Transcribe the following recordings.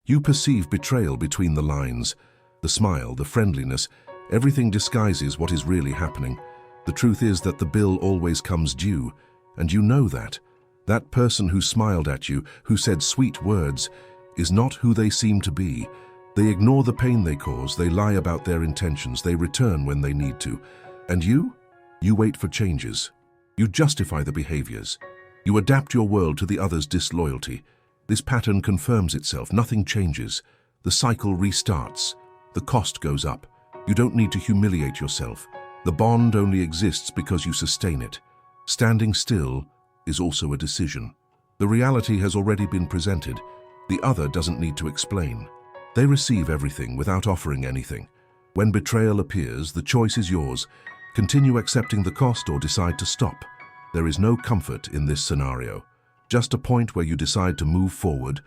You perceive betrayal between the lines. The smile, the friendliness, everything disguises what is really happening. The truth is that the bill always comes due, and you know that. That person who smiled at you, who said sweet words, is not who they seem to be. They ignore the pain they cause, they lie about their intentions, they return when they need to. And you? You wait for changes. You justify the behaviors. You adapt your world to the other's disloyalty. This pattern confirms itself, nothing changes. The cycle restarts. The cost goes up. You don't need to humiliate yourself. The bond only exists because you sustain it. Standing still is also a decision. The reality has already been presented. The other doesn't need to explain. They receive everything without offering anything. When betrayal appears, the choice is yours. Continue accepting the cost or decide to stop. There is no comfort in this scenario. Just a point where you decide to move forward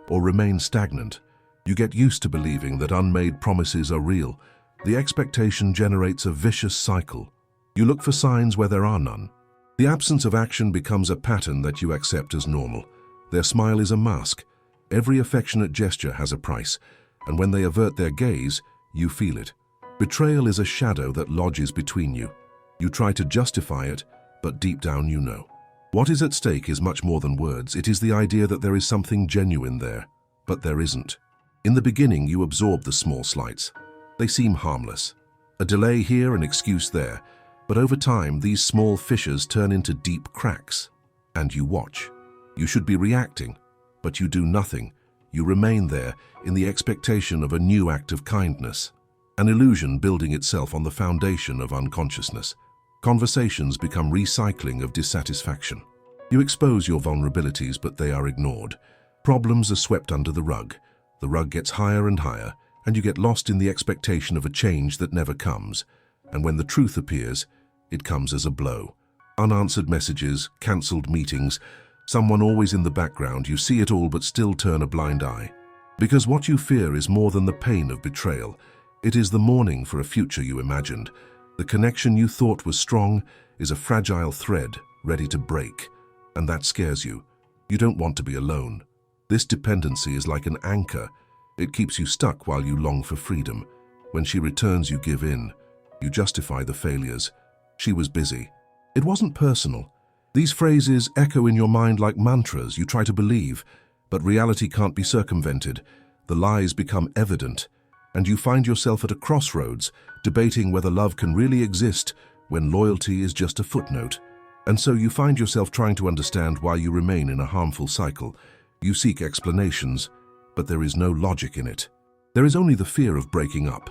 or remain stagnant. You get used to believing that unmade promises are real. The expectation generates a vicious cycle. You look for signs where there are none. The absence of action becomes a pattern that you accept as normal. Their smile is a mask. Every affectionate gesture has a price, and when they avert their gaze, you feel it. Betrayal is a shadow that lodges between you. You try to justify it, but deep down you know. What is at stake is much more than words. It is the idea that there is something genuine there, but there isn't. In the beginning, you absorb the small slights. They seem harmless. A delay here, an excuse there. But over time, these small fissures turn into deep cracks. And you watch. You should be reacting, but you do nothing. You remain there in the expectation of a new act of kindness. An illusion building itself on the foundation of unconsciousness. Conversations become recycling of dissatisfaction. You expose your vulnerabilities, but they are ignored. Problems are swept under the rug. The rug gets higher and higher, and you get lost in the expectation of a change that never comes. And when the truth appears, it comes as a blow. Unanswered messages, cancelled meetings, someone always in the background. You see it all but still turn a blind eye. Because what you fear is more than the pain of betrayal. It is the mourning for a future you imagined. The connection you thought was strong is a fragile thread ready to break, and that scares you. You don't want to be alone. This dependency is like an anchor. It keeps you stuck while you long for freedom. When she returns, you give in. You justify the failures. She was busy. It wasn't personal. These phrases echo in your mind like mantras you try to believe, but reality can't be circumvented. The lies become evident, and you find yourself at a crossroads, debating whether love can really exist when loyalty is just a footnote. And so you find yourself trying to understand why you remain in a harmful cycle. You seek explanations, but there is no logic in it. There is only the fear of breaking up,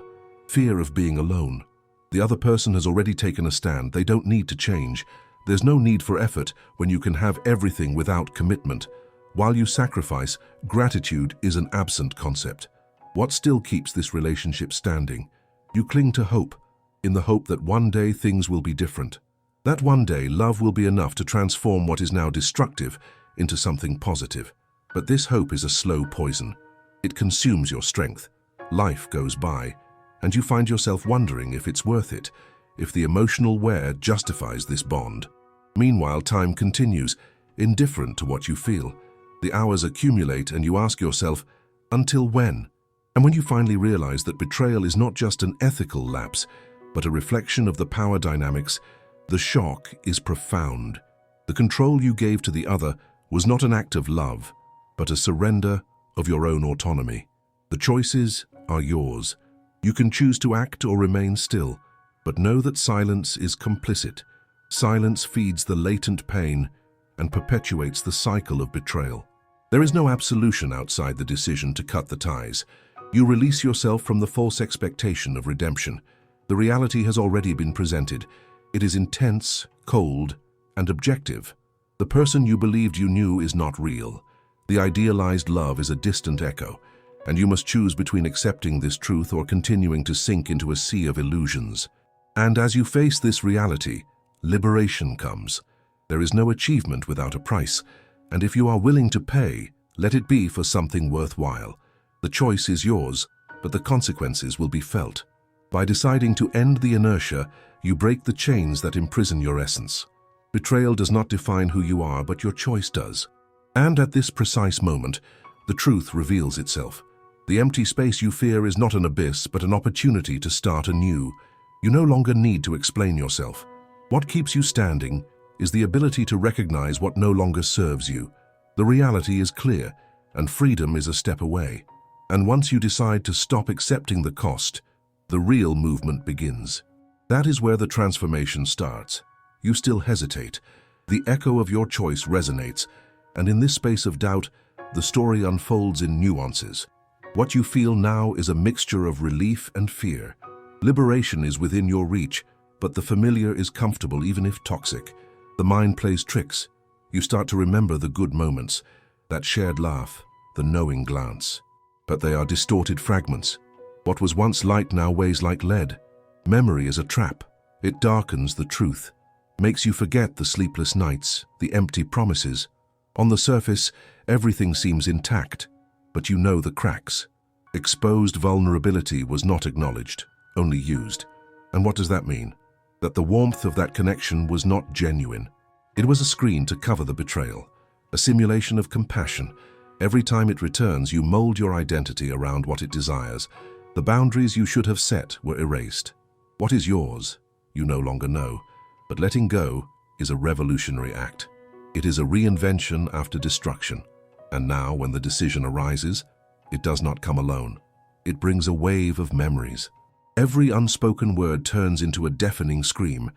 fear of being alone. The other person has already taken a stand. They don't need to change. There's no need for effort when you can have everything without commitment. While you sacrifice, gratitude is an absent concept. What still keeps this relationship standing? You cling to hope, in the hope that one day things will be different. That one day, love will be enough to transform what is now destructive into something positive. But this hope is a slow poison. It consumes your strength. Life goes by, and you find yourself wondering if it's worth it, if the emotional wear justifies this bond. Meanwhile, time continues, indifferent to what you feel. The hours accumulate, and you ask yourself, until when? And when you finally realize that betrayal is not just an ethical lapse, but a reflection of the power dynamics, the shock is profound. The control you gave to the other was not an act of love, but a surrender of your own autonomy. The choices are yours. You can choose to act or remain still, but know that silence is complicit. Silence feeds the latent pain and perpetuates the cycle of betrayal. There is no absolution outside the decision to cut the ties. You release yourself from the false expectation of redemption. The reality has already been presented. It is intense, cold, and objective. The person you believed you knew is not real. The idealized love is a distant echo, and you must choose between accepting this truth or continuing to sink into a sea of illusions. And as you face this reality, liberation comes. There is no achievement without a price, and if you are willing to pay, let it be for something worthwhile. The choice is yours, but the consequences will be felt. By deciding to end the inertia, you break the chains that imprison your essence. Betrayal does not define who you are, but your choice does. And at this precise moment, the truth reveals itself. The empty space you fear is not an abyss, but an opportunity to start anew. You no longer need to explain yourself. What keeps you standing is the ability to recognize what no longer serves you. The reality is clear, and freedom is a step away. And once you decide to stop accepting the cost, the real movement begins. That is where the transformation starts. You still hesitate. The echo of your choice resonates, and in this space of doubt, the story unfolds in nuances. What you feel now is a mixture of relief and fear. Liberation is within your reach, but the familiar is comfortable even if toxic. The mind plays tricks. You start to remember the good moments, that shared laugh, the knowing glance. But they are distorted fragments. What was once light now weighs like lead. Memory is a trap. It darkens the truth, makes you forget the sleepless nights, the empty promises. On the surface, everything seems intact, but you know the cracks. Exposed vulnerability was not acknowledged, only used. And what does that mean? That the warmth of that connection was not genuine. It was a screen to cover the betrayal, a simulation of compassion. Every time it returns, you mold your identity around what it desires. The boundaries you should have set were erased. What is yours, you no longer know, but letting go is a revolutionary act. It is a reinvention after destruction. And now, when the decision arises, it does not come alone. It brings a wave of memories. Every unspoken word turns into a deafening scream.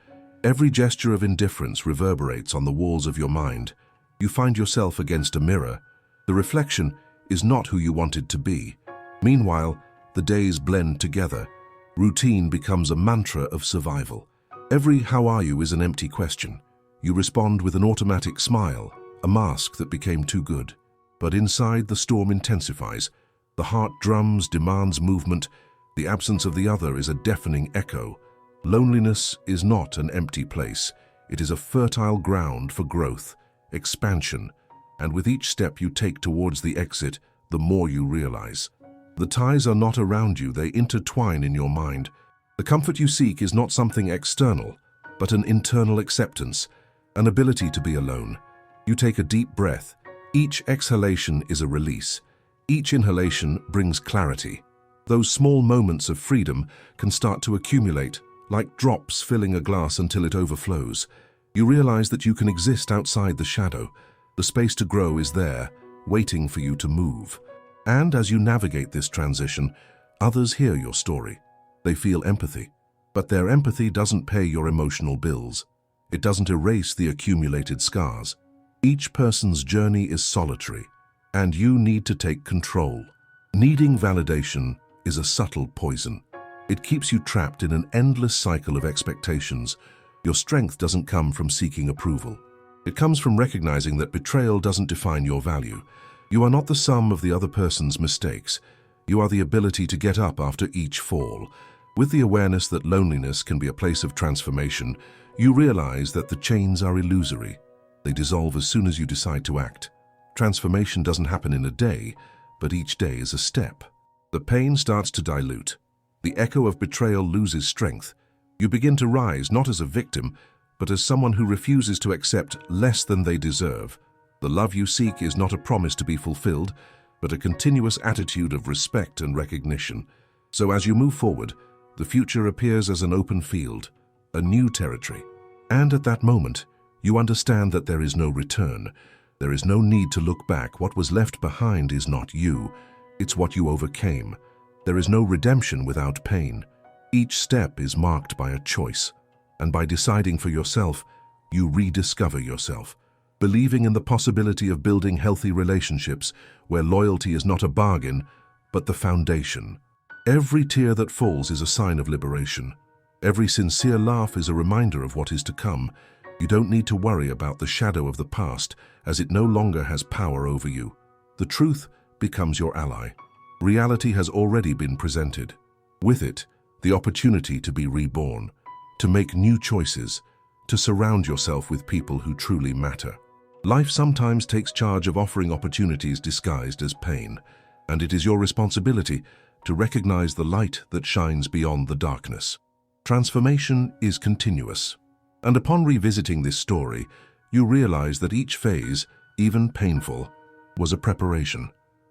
Every gesture of indifference reverberates on the walls of your mind. You find yourself against a mirror. The reflection is not who you wanted to be. Meanwhile, the days blend together. Routine becomes a mantra of survival. Every "how are you" is an empty question. You respond with an automatic smile, a mask that became too good. But inside, the storm intensifies. The heart drums, demands movement. The absence of the other is a deafening echo. Loneliness is not an empty place. It is a fertile ground for growth, expansion, and with each step you take towards the exit, the more you realize. The ties are not around you, they intertwine in your mind. The comfort you seek is not something external, but an internal acceptance, an ability to be alone. You take a deep breath. Each exhalation is a release. Each inhalation brings clarity. Those small moments of freedom can start to accumulate, like drops filling a glass until it overflows. You realize that you can exist outside the shadow. The space to grow is there, waiting for you to move. And as you navigate this transition, others hear your story. They feel empathy. But their empathy doesn't pay your emotional bills. It doesn't erase the accumulated scars. Each person's journey is solitary, and you need to take control. Needing validation is a subtle poison. It keeps you trapped in an endless cycle of expectations. Your strength doesn't come from seeking approval. It comes from recognizing that betrayal doesn't define your value. You are not the sum of the other person's mistakes. You are the ability to get up after each fall. With the awareness that loneliness can be a place of transformation, you realize that the chains are illusory. They dissolve as soon as you decide to act. Transformation doesn't happen in a day, but each day is a step. The pain starts to dilute. The echo of betrayal loses strength. You begin to rise not as a victim, but as someone who refuses to accept less than they deserve. The love you seek is not a promise to be fulfilled, but a continuous attitude of respect and recognition. So as you move forward, the future appears as an open field, a new territory. And at that moment, you understand that there is no return. There is no need to look back. What was left behind is not you. It's what you overcame. There is no redemption without pain. Each step is marked by a choice. And by deciding for yourself, you rediscover yourself, believing in the possibility of building healthy relationships where loyalty is not a bargain, but the foundation. Every tear that falls is a sign of liberation. Every sincere laugh is a reminder of what is to come. You don't need to worry about the shadow of the past, as it no longer has power over you. The truth becomes your ally. Reality has already been presented. With it, the opportunity to be reborn, to make new choices, to surround yourself with people who truly matter. Life sometimes takes charge of offering opportunities disguised as pain, and it is your responsibility to recognize the light that shines beyond the darkness. Transformation is continuous. And upon revisiting this story, you realize that each phase, even painful, was a preparation.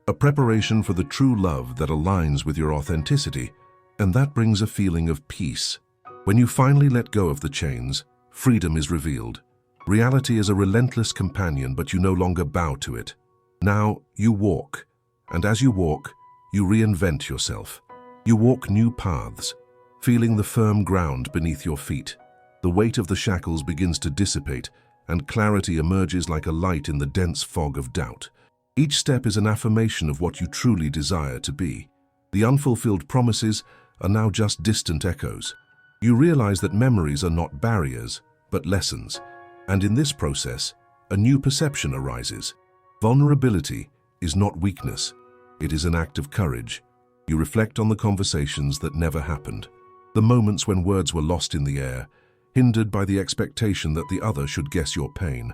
a preparation for the true love that aligns with your authenticity, and that brings a feeling of peace. When you finally let go of the chains, freedom is revealed. Reality is a relentless companion, but you no longer bow to it. Now you walk, and as you walk, you reinvent yourself. You walk new paths, feeling the firm ground beneath your feet. The weight of the shackles begins to dissipate, and clarity emerges like a light in the dense fog of doubt. Each step is an affirmation of what you truly desire to be. The unfulfilled promises are now just distant echoes. You realize that memories are not barriers, but lessons. And in this process, a new perception arises. Vulnerability is not weakness. It is an act of courage. You reflect on the conversations that never happened, the moments when words were lost in the air, hindered by the expectation that the other should guess your pain.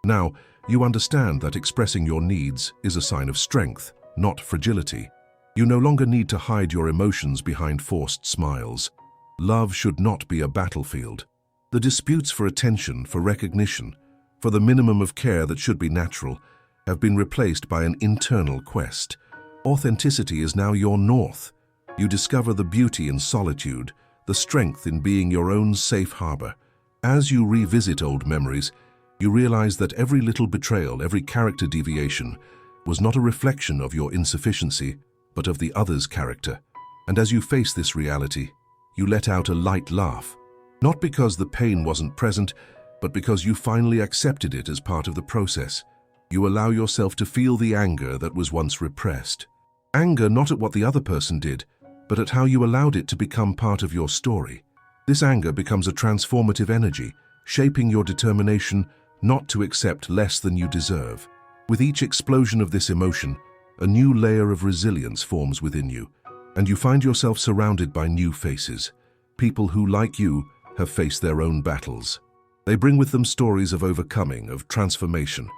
Now, you understand that expressing your needs is a sign of strength, not fragility. You no longer need to hide your emotions behind forced smiles. Love should not be a battlefield. The disputes for attention, for recognition, for the minimum of care that should be natural, have been replaced by an internal quest. Authenticity is now your north. You discover the beauty in solitude, the strength in being your own safe harbor. As you revisit old memories, you realize that every little betrayal, every character deviation, was not a reflection of your insufficiency, but of the other's character. And as you face this reality, you let out a light laugh. Not because the pain wasn't present, but because you finally accepted it as part of the process. You allow yourself to feel the anger that was once repressed. Anger not at what the other person did, but at how you allowed it to become part of your story. This anger becomes a transformative energy, shaping your determination not to accept less than you deserve. With each explosion of this emotion, a new layer of resilience forms within you, and you find yourself surrounded by new faces, people who, like you, have faced their own battles. They bring with them stories of overcoming, of transformation.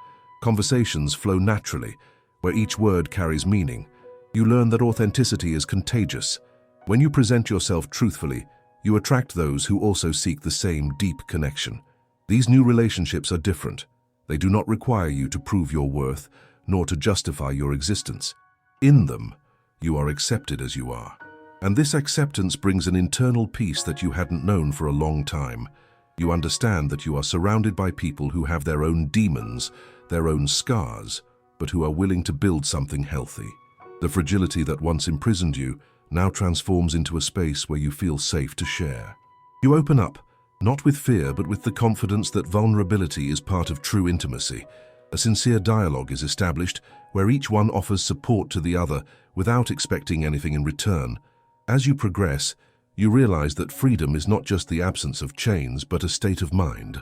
Conversations flow naturally, where each word carries meaning. You learn that authenticity is contagious. When you present yourself truthfully, you attract those who also seek the same deep connection. These new relationships are different. They do not require you to prove your worth, nor to justify your existence. In them, you are accepted as you are. And this acceptance brings an internal peace that you hadn't known for a long time. You understand that you are surrounded by people who have their own demons, their own scars, but who are willing to build something healthy. The fragility that once imprisoned you now transforms into a space where you feel safe to share. You open up, not with fear, but with the confidence that vulnerability is part of true intimacy. A sincere dialogue is established where each one offers support to the other without expecting anything in return. As you progress, you realize that freedom is not just the absence of chains, but a state of mind.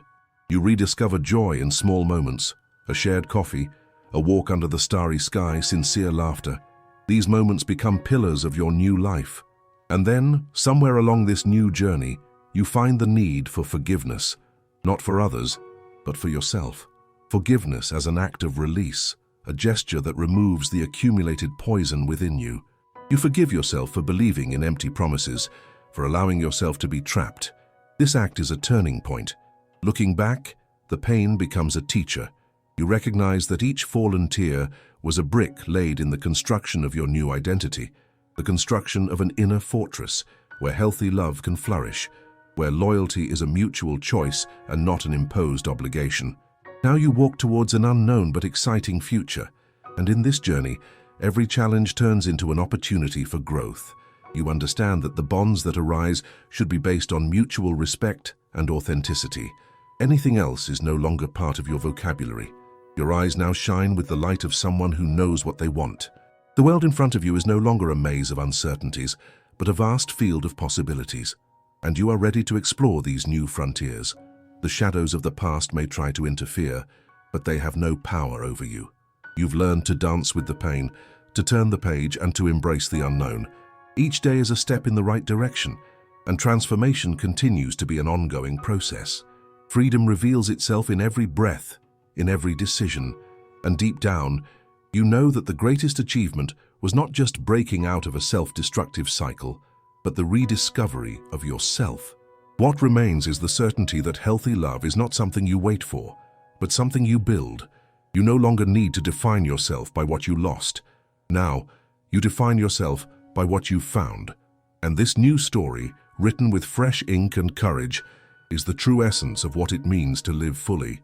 You rediscover joy in small moments, a shared coffee, a walk under the starry sky, sincere laughter. These moments become pillars of your new life. And then, somewhere along this new journey, you find the need for forgiveness, not for others, but for yourself. Forgiveness as an act of release, a gesture that removes the accumulated poison within you. You forgive yourself for believing in empty promises, for allowing yourself to be trapped. This act is a turning point. Looking back, the pain becomes a teacher. You recognize that each fallen tear was a brick laid in the construction of your new identity, the construction of an inner fortress where healthy love can flourish, where loyalty is a mutual choice and not an imposed obligation. Now you walk towards an unknown but exciting future, and in this journey, every challenge turns into an opportunity for growth. You understand that the bonds that arise should be based on mutual respect and authenticity. Anything else is no longer part of your vocabulary. Your eyes now shine with the light of someone who knows what they want. The world in front of you is no longer a maze of uncertainties, but a vast field of possibilities. And you are ready to explore these new frontiers. The shadows of the past may try to interfere, but they have no power over you. You've learned to dance with the pain, to turn the page, and to embrace the unknown. Each day is a step in the right direction, and transformation continues to be an ongoing process. Freedom reveals itself in every breath, in every decision, and deep down, you know that the greatest achievement was not just breaking out of a self-destructive cycle, but the rediscovery of yourself. What remains is the certainty that healthy love is not something you wait for, but something you build. You no longer need to define yourself by what you lost. Now, you define yourself by what you've found. And this new story, written with fresh ink and courage, is the true essence of what it means to live fully.